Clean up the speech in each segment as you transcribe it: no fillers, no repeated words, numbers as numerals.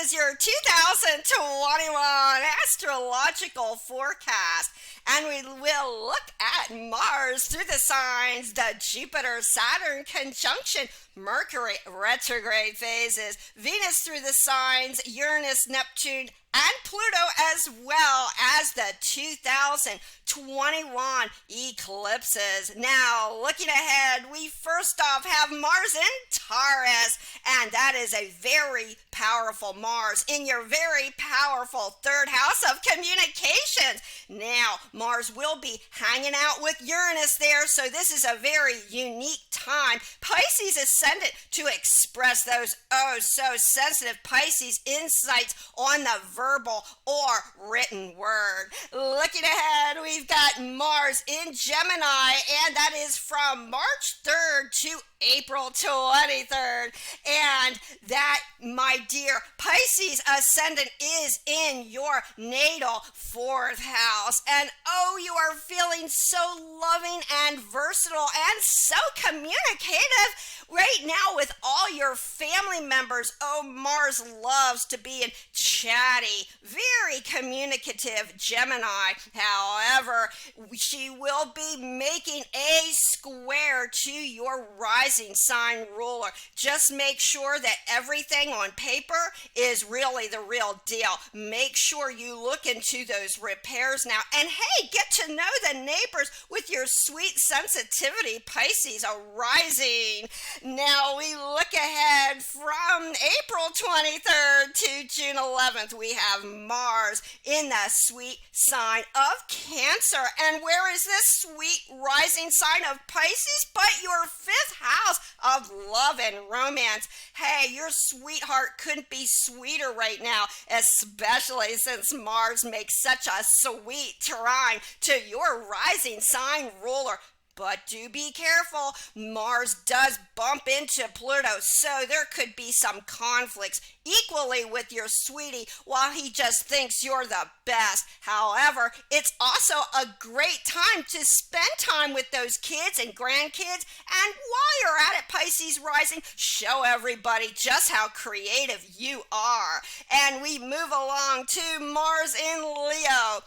is your 2021 astrological forecast, and we will look at Mars through the signs, the Jupiter-Saturn conjunction, Mercury retrograde phases, Venus through the signs, Uranus, Neptune, and Pluto, as well as the 2021 eclipses. Now, looking ahead, we first off have Mars in Taurus, and that is a very powerful Mars in your very powerful third house of communications. Now, Mars will be hanging out with Uranus there, so this is a very unique time. Pisces ascendant to express those oh so sensitive Pisces insights on the verbal or written word. Looking ahead, we've got Mars in Gemini, and that is from March 3rd to April 23rd. And that, my dear Pisces ascendant, is in your natal fourth house. And oh, you are feeling so loving and versatile and so communicative right now with all your family members. Oh, Mars loves to be in chatty, very communicative Gemini. However, she will be making a square to your rising sign ruler. Just make sure that everything on paper is really the real deal. Make sure you look into those repairs now. And hey, get to know the neighbors with your sweet sensitivity, Pisces, a rising. Now we look ahead from April 23rd to June 11th. We have Mars in the sweet sign of Cancer. And where is this sweet rising sign of Pisces but your fifth house of love and romance? Hey, your sweetheart couldn't be sweeter right now, especially since Mars makes such a sweet trine to your rising sign ruler. But do be careful, Mars does bump into Pluto, so there could be some conflicts equally with your sweetie while he just thinks you're the best. However, it's also a great time to spend time with those kids and grandkids, and while you're at it, Pisces rising, show everybody just how creative you are. And we move along to Mars in Leo.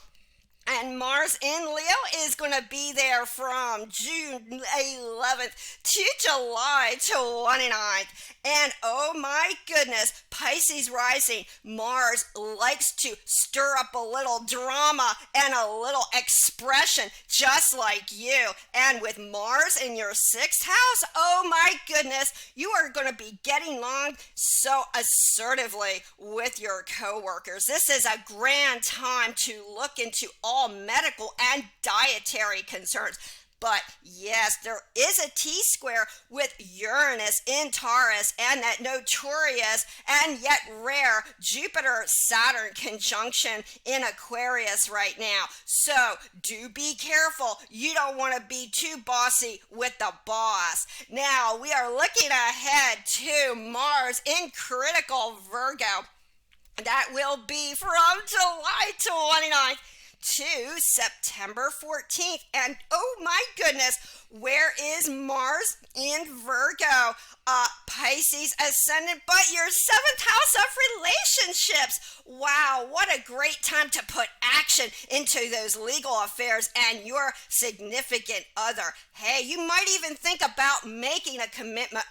And Mars in Leo is going to be there from June 11th to July 29th. And oh my goodness, Pisces rising, Mars likes to stir up a little drama and a little expression just like you. And with Mars in your sixth house, oh my goodness, you are going to be getting along so assertively with your coworkers. This is a grand time to look into all medical and dietary concerns. But yes, there is a T-square with Uranus in Taurus and that notorious and yet rare Jupiter-Saturn conjunction in Aquarius right now. So do be careful. You don't want to be too bossy with the boss. Now we are looking ahead to Mars in critical Virgo. That will be from July 29th to September 14th. And oh my goodness, where is Mars in Virgo? Pisces ascendant, but your seventh house of relationships. Wow, what a great time to put action into those legal affairs and your significant other. Hey, you might even think about making a commitment.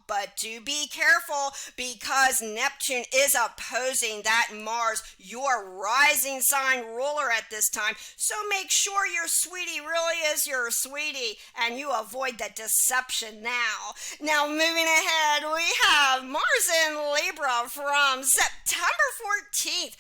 But do be careful because Neptune is opposing that Mars, your rising sign ruler at this time. So make sure your sweetie really is your sweetie and you avoid the deception now. Now moving ahead, we have Mars in Libra from September 14th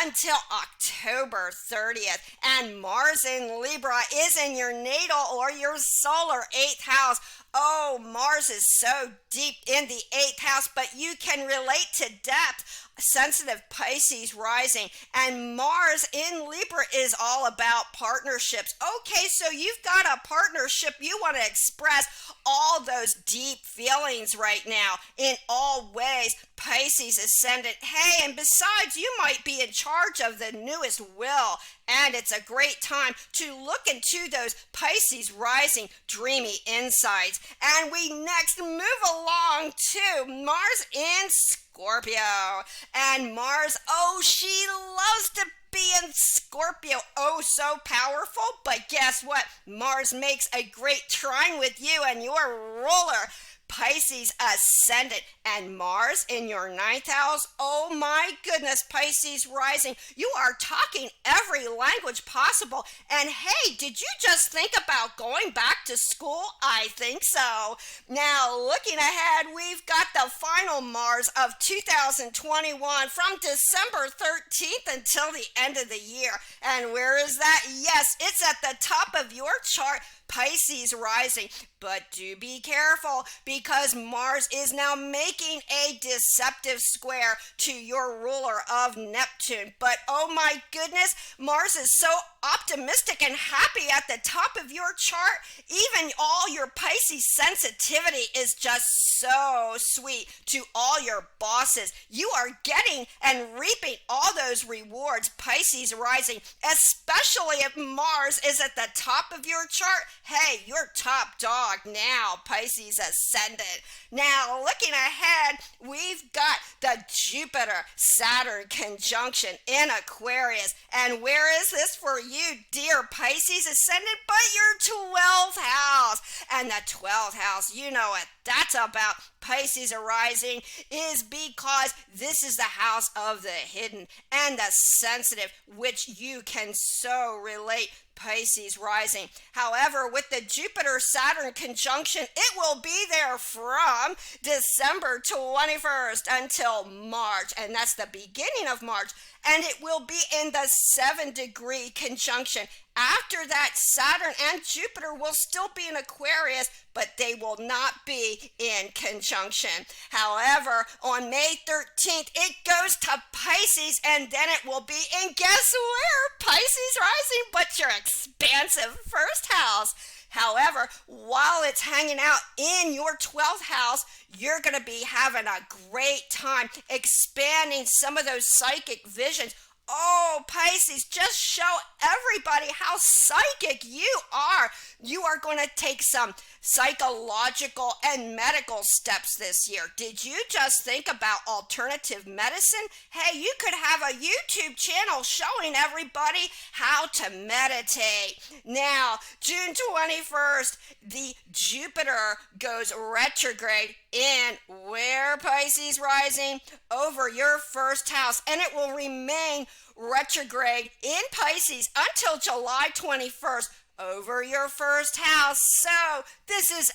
until October 30th. And Mars in Libra is in your natal or your solar 8th house. Oh, Mars is so deep in the 8th house, but you can relate to depth. Sensitive Pisces rising, and Mars in Libra is all about partnerships. Okay, so you've got a partnership. You want to express all those deep feelings right now in all ways. Pisces ascendant. Hey, and besides, you might be in charge of the newest will And it's a great time to look into those Pisces rising dreamy insights. And we next move along to Mars in Scorpio. And Mars, she loves to be in Scorpio, so powerful. But guess what? Mars makes a great trine with you and your ruler, Pisces ascendant, and Mars in your 9th house. Oh my goodness, Pisces rising. You are talking every language possible. And hey, did you just think about going back to school? I think so. Now, looking ahead, we've got the final Mars of 2021 from December 13th until the end of the year. And where is that? Yes, it's at the top of your chart, Pisces rising. But do be careful, because Mars is now making a deceptive square to your ruler of Neptune. But oh my goodness, Mars is so optimistic and happy at the top of your chart. Even all your Pisces sensitivity is just so sweet to all your bosses. You are getting and reaping all those rewards, Pisces rising, especially if Mars is at the top of your chart. Hey, you're top dog now, Pisces ascendant. Now, looking ahead, we've got the Jupiter-Saturn conjunction in Aquarius. And where is this for you, dear Pisces ascendant? But your 12th house. And the 12th house, you know what that's about, Pisces arising, is because this is the house of the hidden and the sensitive, which you can so relate, Pisces rising. However, with the Jupiter-Saturn conjunction, it will be there from December 21st until March, and that's the beginning of March, and it will be in the 7-degree conjunction. After that, Saturn and Jupiter will still be in Aquarius, but they will not be in conjunction. However, on May 13th, it goes to Pisces, and then it will be in, guess where? Pisces rising, but your expansive first house. However, while it's hanging out in your 12th house, you're going to be having a great time expanding some of those psychic visions. Oh, Pisces, just show everybody how psychic you are. You are going to take some psychological and medical steps this year. Did you just think about alternative medicine? Hey, you could have a YouTube channel showing everybody how to meditate. Now, June 21st, the Jupiter goes retrograde in where, Pisces rising? Over your first house, and it will remain retrograde in Pisces until July 21st over your first house. So this is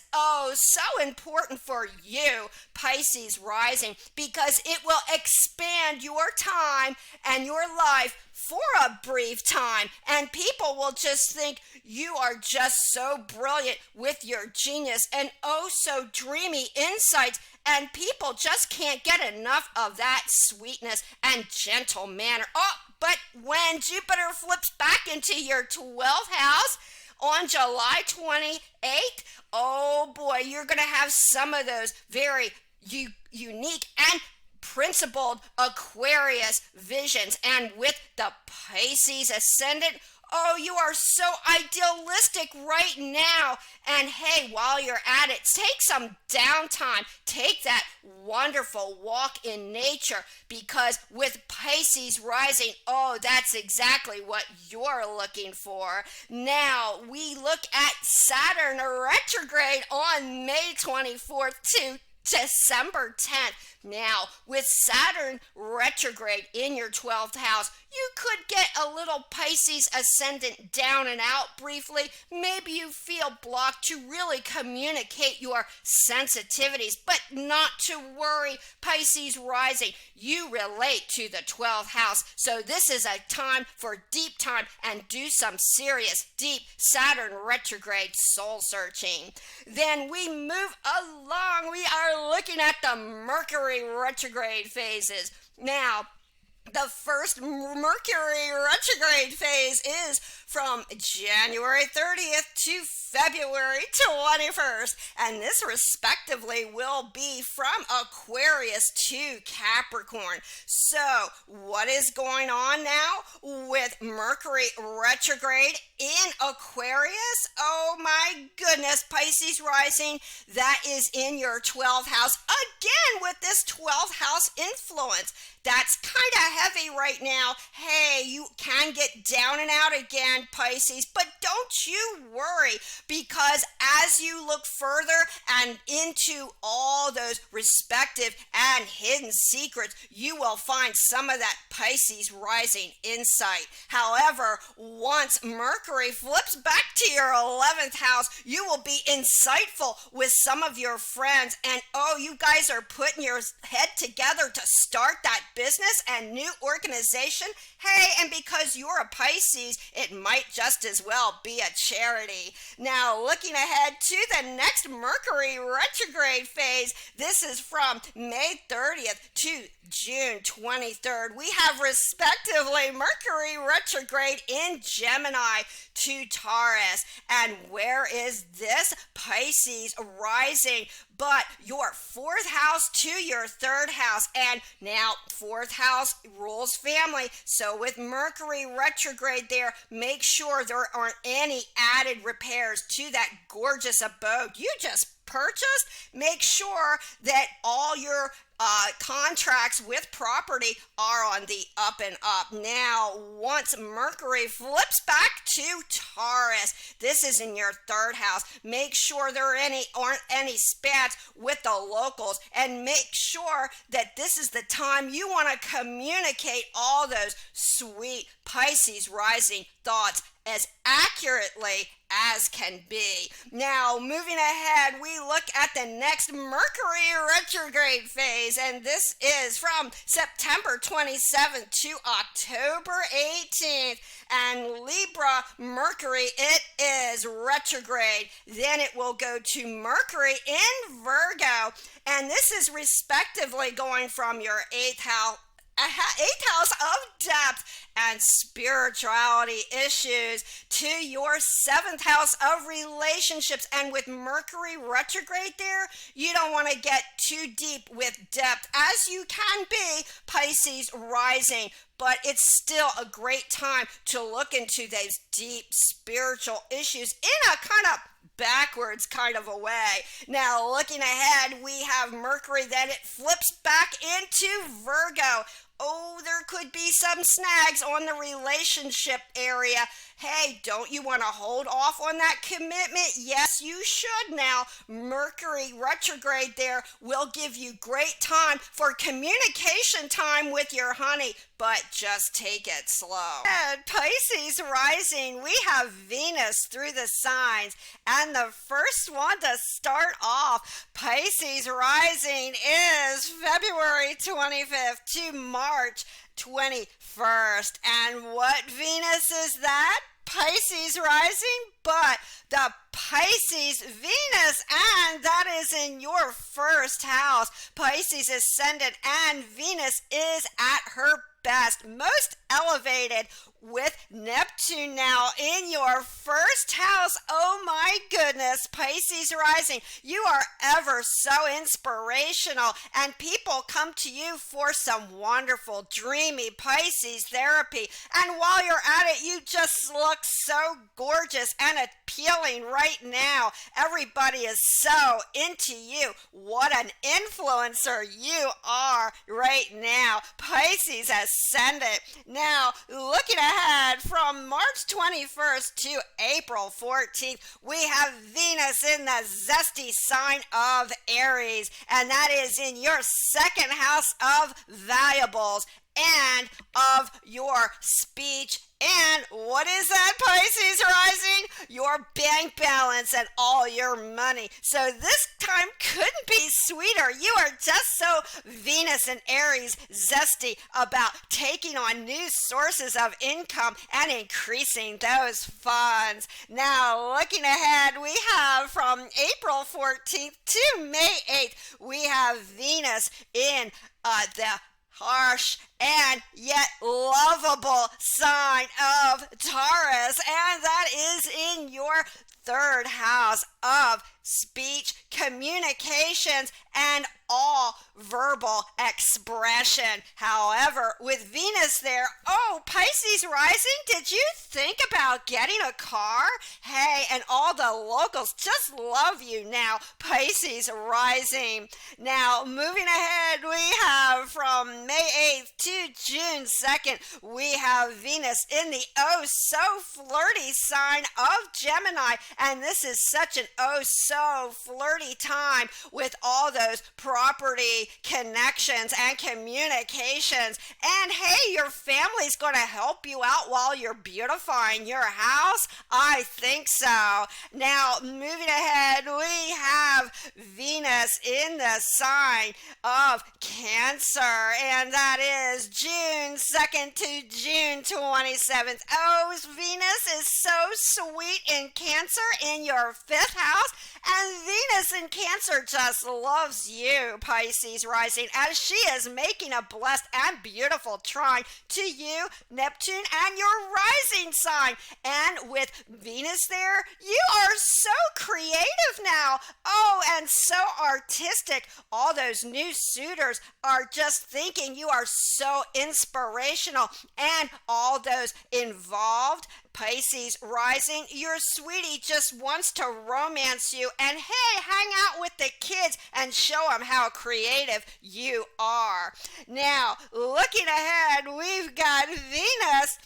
so important for you, Pisces rising, because it will expand your time and your life for a brief time, and people will just think you are just so brilliant with your genius and so dreamy insights, and people just can't get enough of that sweetness and gentle manner. But when Jupiter flips back into your 12th house on July 28th, oh boy, you're going to have some of those very unique and principled Aquarius visions. And with the Pisces ascendant, you are so idealistic right now. And hey, while you're at it, take some downtime. Take that wonderful walk in nature, because with Pisces rising, that's exactly what you're looking for. Now, we look at Saturn retrograde on May 24th to December 10th. Now, with Saturn retrograde in your 12th house, you could get a little Pisces ascendant down and out briefly. Maybe you feel blocked to really communicate your sensitivities, but not to worry, Pisces rising. You relate to the 12th house, so this is a time for deep time and do some serious, deep Saturn retrograde soul searching. Then we move along. We are looking at the Mercury retrograde phases. Now, the first Mercury retrograde phase is from January 30th to February 21st, and this respectively will be from Aquarius to Capricorn. So, what is going on now with Mercury retrograde in Aquarius? Oh my goodness, Pisces rising, that is in your 12th house. Again, with this 12th house influence. That's kind of heavy right now. Hey, you can get down and out again, Pisces, but don't you worry, because as you look further and into all those respective and hidden secrets, you will find some of that Pisces rising insight. However, once Mercury flips back to your 11th house, you will be insightful with some of your friends, and oh, you guys are putting your head together to start that business and new organization. Hey, and because you're a Pisces, it might just as well be a charity. Now, looking ahead to the next Mercury retrograde phase, this is from May 30th to June 23rd. We have respectively Mercury retrograde in Gemini to Taurus. And where is this? Pisces rising, but your 4th house to your 3rd house. And now 4th house rules family. So with Mercury retrograde there, make sure there aren't any added repairs to that gorgeous abode you just purchased. Make sure that all your contracts with property are on the up and up. Now, once Mercury flips back to Taurus, this is in your 3rd house. Make sure there aren't any spats with the locals, and make sure that this is the time you want to communicate all those sweet Pisces rising thoughts as accurately as can be. Now, moving ahead, we look at the next Mercury retrograde phase, and this is from September 27th to October 18th. And Libra Mercury, it is retrograde. Then it will go to Mercury in Virgo, and this is respectively going from your 8th house of depth and spirituality issues to your 7th house of relationships. And with Mercury retrograde there, you don't want to get too deep with depth, as you can be, Pisces rising, but it's still a great time to look into those deep spiritual issues in a kind of backwards kind of a way. Now, looking ahead, we have Mercury, then it flips back into Virgo. Oh, there could be some snags on the relationship area. Hey, don't you want to hold off on that commitment? Yes, you should now. Mercury retrograde there will give you great time for communication time with your honey, but just take it slow. And Pisces rising, we have Venus through the signs, and the first one to start off, Pisces rising, is February 25th to March 21st. And what Venus is that? Pisces rising, but the Pisces Venus, and that is in your 1st house. Pisces ascendant, and Venus is at her best, most elevated, with Neptune now in your 1st house. Oh my goodness, Pisces rising, you are ever so inspirational, and people come to you for some wonderful, dreamy Pisces therapy. And while you're at it, you just look so gorgeous and appealing right now. Everybody is so into you. What an influencer you are right now, Pisces ascendant. Now, looking ahead from March 21st to April 14th, we have Venus in the zesty sign of Aries, and that is in your 2nd house of valuables and of your speech. And what is that, Pisces rising? Your bank balance and all your money. So this time couldn't be sweeter. You are just so Venus and Aries zesty about taking on new sources of income and increasing those funds. Now, looking ahead, we have from April 14th to May 8th, we have Venus in the harsh and yet lovable sign of Taurus, and that is in your third house of speech, communications, and all verbal expression. However, with Venus there, oh, Pisces rising, did you think about getting a car? Hey, and all the locals just love you now, Pisces rising. Now, moving ahead, we have from May 8th to June 2nd, we have Venus in the oh so flirty sign of Gemini, and this is such an oh so flirty time with all those property connections and communications. And hey, your family's going to help you out while you're beautifying your house? I think so. Now, moving ahead, we have Venus in the sign of Cancer, and that is June 2nd to June 27th. Oh, Venus is so sweet in Cancer in your 5th house, and Venus in Cancer just loves you, Pisces rising, as she is making a blessed and beautiful trine to you, Neptune, and your rising sign. And with Venus there, you are so creative now. Oh, and so artistic. All those new suitors are just thinking you are so inspirational, and all those involved, Pisces rising, your sweetie just wants to romance you and hey, hang out with the kids and show them how creative you are. Now, looking ahead, we've got Venus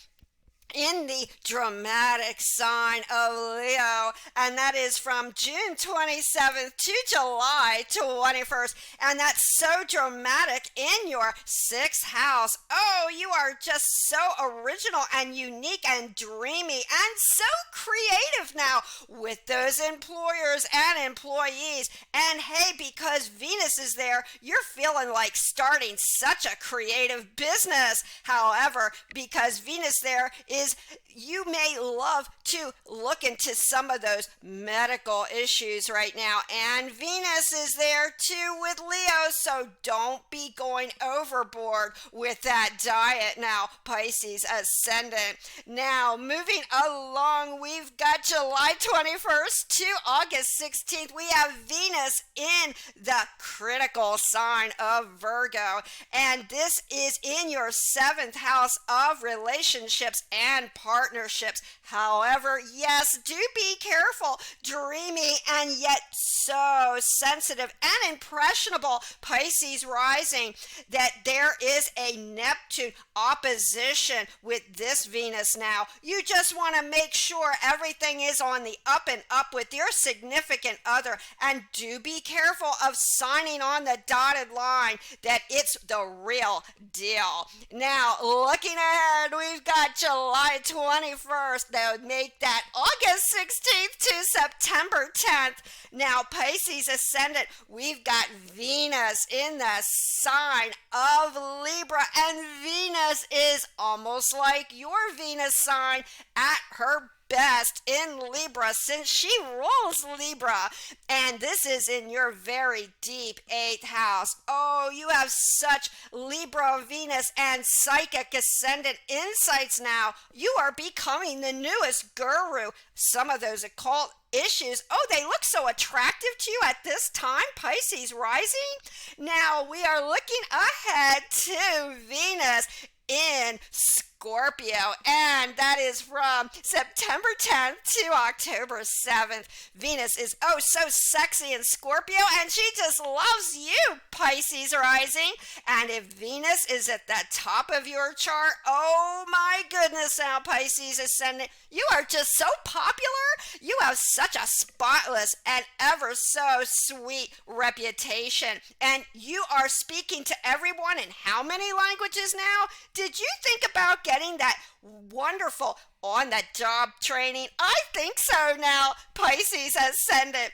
in the dramatic sign of Leo, and that is from June 27th to July 21st, and that's so dramatic in your 6th house. Oh, you are just so original and unique and dreamy and so creative now with those employers and employees. And hey, because Venus is there, you're feeling like starting such a creative business. However, because Venus there is, you may love to look into some of those medical issues right now, and Venus is there too with Leo, so don't be going overboard with that diet now, Pisces ascendant. Now, moving along, we've got July 21st to August 16th. We have Venus in the critical sign of Virgo, and this is in your 7th house of relationships and partnerships. However, yes, do be careful, dreamy and yet so sensitive and impressionable, Pisces rising, that there is a Neptune opposition with this Venus now. You just want to make sure everything is on the up and up with your significant other, and do be careful of signing on the dotted line that it's the real deal. Now, looking ahead, we've got July 21st. That would make that August 16th to September 10th. Now, Pisces ascendant, we've got Venus in the sign of Libra, and Venus is almost like your Venus sign at her best in Libra, since she rules Libra, and this is in your very deep 8th house. Oh, you have such Libra, Venus, and psychic ascendant insights now. You are becoming the newest guru. Some of those occult issues, oh, they look so attractive to you at this time, Pisces rising. Now, we are looking ahead to Venus in Scorpio, and that is from September 10th to October 7th. Venus is oh so sexy in Scorpio, and she just loves you, Pisces rising. And if Venus is at the top of your chart, oh my goodness now, Pisces ascendant, you are just so popular. You have such a spotless and ever so sweet reputation, and you are speaking to everyone in how many languages now? Did you think about getting that wonderful on the job training? I think so now, Pisces ascendant.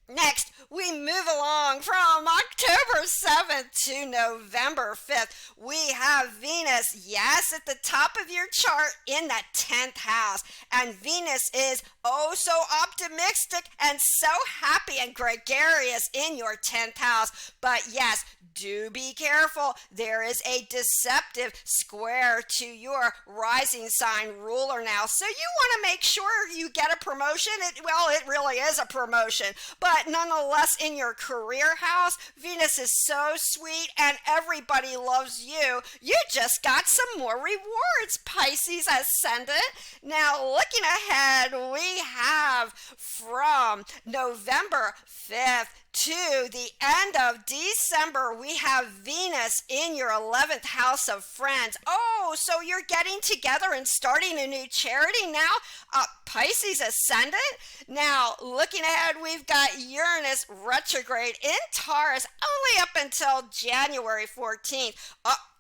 Next, we move along from October 7th to November 5th. We have Venus, yes, at the top of your chart in that 10th house. And Venus is oh so optimistic and so happy and gregarious in your 10th house. But yes, do be careful. There is a deceptive square to your rising sign ruler now. So you want to make sure you get a promotion. It really is a promotion. But nonetheless, in your career house, Venus is so sweet and everybody loves you. You just got some more rewards, Pisces ascendant. Now, looking ahead, we have from November 5th to the end of December, we have Venus in your 11th house of friends. Oh, so you're getting together and starting a new charity now? Pisces ascendant? Now, looking ahead, we've got Uranus retrograde in Taurus only up until January 14th.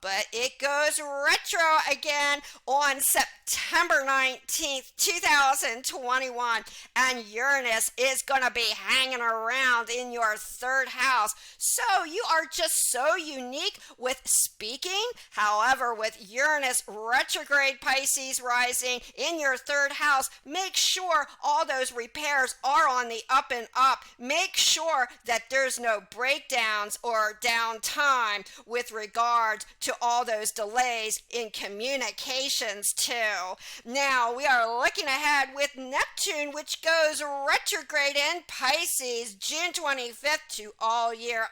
But it goes retro again on September 19th, 2021. And Uranus is going to be hanging around in your third house. So you are just so unique with speaking. However, with Uranus retrograde Pisces rising in your third house, make sure all those repairs are on the up and up. Make sure that there's no breakdowns or downtime with regard to all those delays in communications too. Now we are looking ahead with Neptune, which goes retrograde in Pisces June 25th to all year.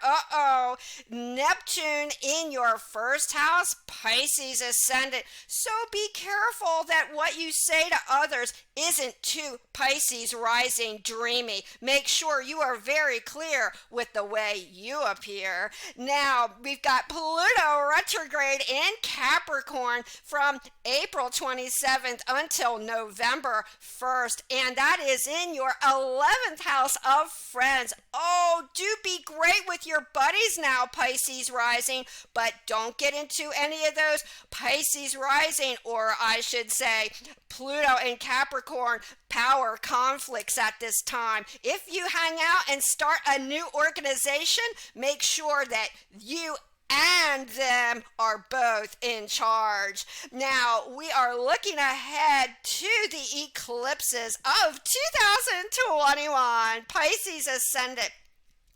Neptune in your first house, Pisces ascendant. So be careful that what you say to others isn't too Pisces rising dreamy. Make sure you are very clear with the way you appear. Now we've got Pluto retrograde in Capricorn from April 27th until November 1st, and that is in your 11th house of friends. Oh, do be great with your buddies now, Pisces rising, but don't get into any of those Pisces rising, or I should say Pluto and Capricorn power conflicts at this time. If you hang out and start a new organization, make sure that you and them are both in charge. Now, we are looking ahead to the eclipses of 2021, Pisces ascendant.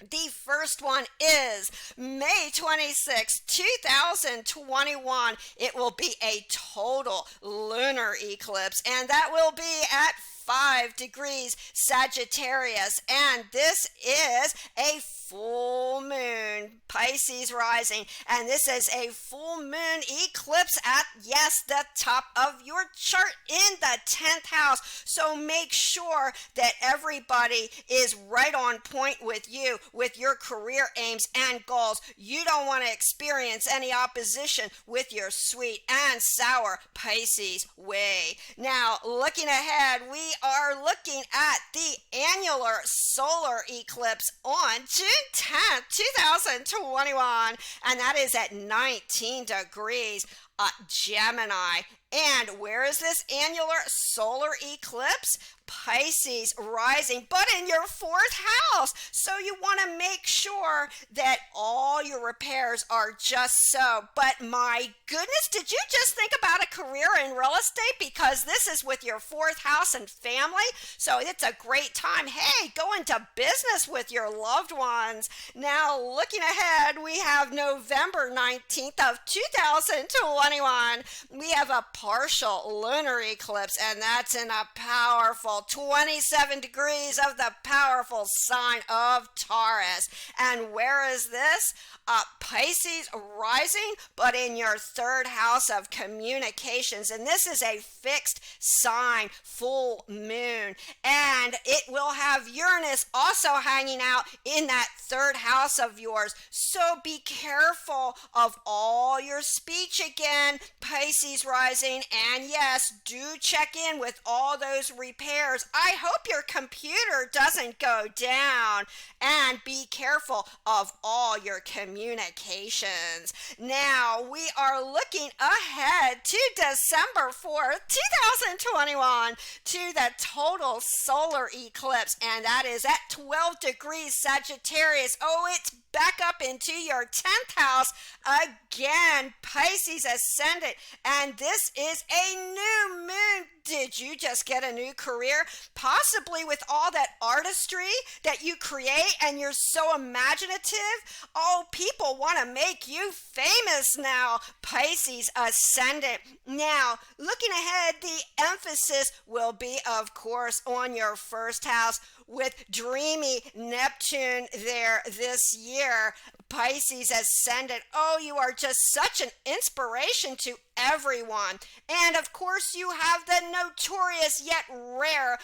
The first one is May 26, 2021. It will be a total lunar eclipse, and that will be at 5 degrees Sagittarius, and this is a full moon, Pisces rising, and this is a full moon eclipse at, yes, the top of your chart in the 10th house. So make sure that everybody is right on point with you, with your career aims and goals. You don't want to experience any opposition with your sweet and sour Pisces way. Now, looking ahead, we are looking at the annular solar eclipse on June 10th, 2021, and that is at 19 degrees Gemini. And where is this annular solar eclipse? Pisces rising, but in your fourth house. So you want to make sure that all your repairs are just so. But my goodness, did you just think about a career in real estate? Because this is with your fourth house and family. So it's a great time. Hey, go into business with your loved ones. Now, looking ahead, we have November 19th of 2021. We have a partial lunar eclipse, and that's in a powerful 27 degrees of the powerful sign of Taurus. And where is this? Pisces rising, but in your third house of communications. And this is a fixed sign, full moon. And it will have Uranus also hanging out in that third house of yours. So be careful of all your speech again, Pisces rising. building, and yes, do check in with all those repairs. I hope your computer doesn't go down, and be careful of all your communications. Now, we are looking ahead to December 4th, 2021, to the total solar eclipse, and that is at 12 degrees Sagittarius. Oh, it's back up into your 10th house again, Pisces ascendant, and this is a new moon. Did you just get a new career? Possibly with all that artistry that you create, and you're so imaginative. Oh, people want to make you famous now, Pisces ascendant. Now, looking ahead, the emphasis will be, of course, on your first house with dreamy Neptune there this year. Pisces ascendant. Oh, you are just such an inspiration to everyone. And of course, you have the notorious yet rare,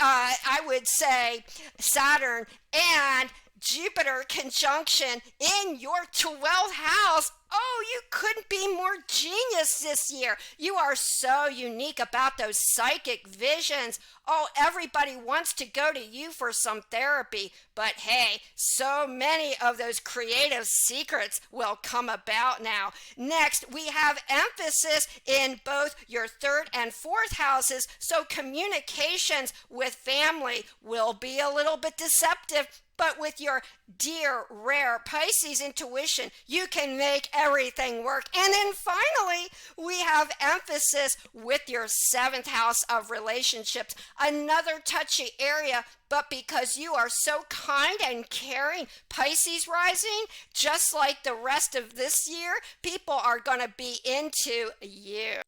I would say, Saturn and Jupiter conjunction in your 12th house. Oh, you couldn't be more genius this year. You are so unique about those psychic visions. Oh, everybody wants to go to you for some therapy. But hey, so many of those creative secrets will come about now. Next, we have emphasis in both your 3rd and 4th houses. So communications with family will be a little bit deceptive. But with your dear, rare Pisces intuition, you can make everything work. And then finally, we have emphasis with your 7th house of relationships, another touchy area. But because you are so kind and caring, Pisces rising, just like the rest of this year, people are going to be into you.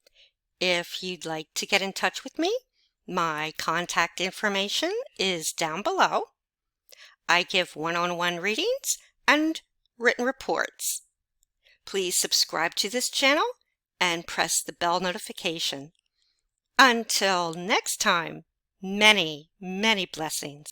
If you'd like to get in touch with me, my contact information is down below. I give one-on-one readings and written reports. Please subscribe to this channel and press the bell notification. Until next time, many, many blessings.